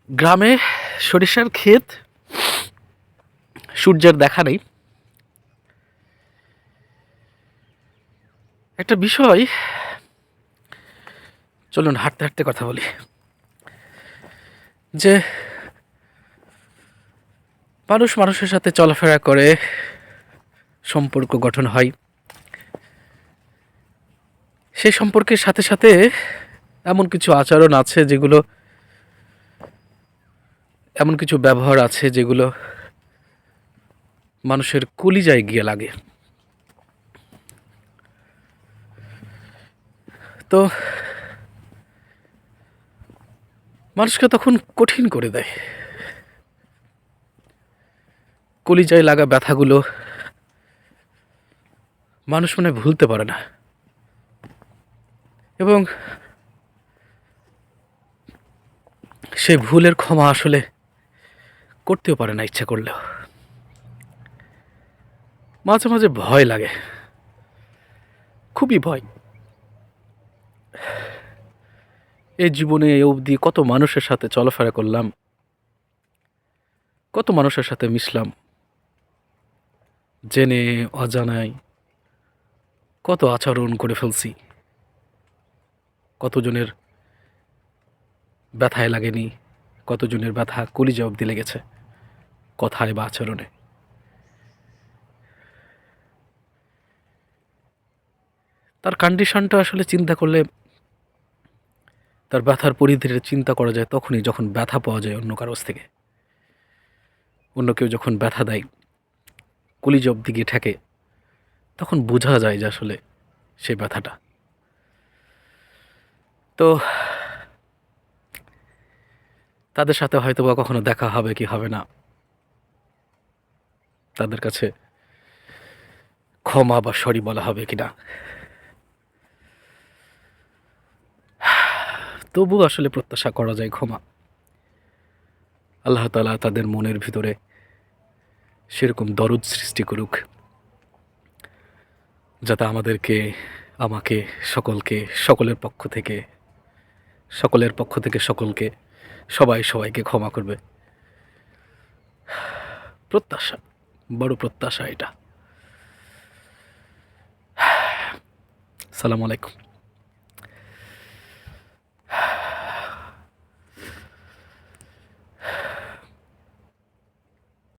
গ্রামে সরিষার ক্ষেত, সূর্যের দেখা নেই। একটা বিষয়, চলুন হাঁটতে হাঁটতে কথা বলি। যে মানুষ মানুষের সাথে চলাফেরা করে, সম্পর্ক গঠন হয়, সেই সম্পর্কের সাথে সাথে এমন কিছু আচরণ আছে যেগুলো, এমন কিছু ব্যবহার আছে যেগুলো মানুষের কলিজায় গিয়ে লাগে। তো মানুষকে তখন কঠিন করে দেয়। কলিজায় লাগা ব্যথাগুলো মানুষ মনে ভুলতে পারে না, এবং সেই ভুলের ক্ষমা আসলে করতেও পারে না ইচ্ছা করলেও। মাঝে মাঝে ভয় লাগে, খুবই ভয়। এই জীবনে এ অবধি কত মানুষের সাথে চলাফেরা করলাম, কত মানুষের সাথে মিশলাম, জেনে অজানায় কত আচরণ করে ফেলছি, কতজনের ব্যথায় লাগেনি, কতজনের ব্যথা কলিজা অবধি লেগেছে কথায় বা আচরণে। তার কন্ডিশনটা আসলে চিন্তা করলে, তার ব্যথার পরিধির চিন্তা করা যায় তখনই যখন ব্যথা পাওয়া যায় অন্য কারোর থেকে। অন্য কেউ যখন ব্যথা দেয়, কলিজা অবধি গিয়ে ঠেকে, তখন বোঝা যায় যে আসলে সেই ব্যথাটা। তো তাদের সাথে হয়তো বা কখনো দেখা হবে কি হবে না, তাদের কাছে ক্ষমা বা সরি বলা হবে কিনা, তবু আসলে প্রত্যাশা করা যায় ক্ষমা। আল্লাহ তাআলা তাদের মনের ভিতরে সেরকম দরদ সৃষ্টি করুক, যাতে আমাদেরকে, আমাকে, সকলকে, সকলের পক্ষ থেকে সকলকে, সবাই সবাইকে ক্ষমা করবে। প্রত্যাশা, বড় প্রত্যাশা এটা। সালাম আলাইকুম।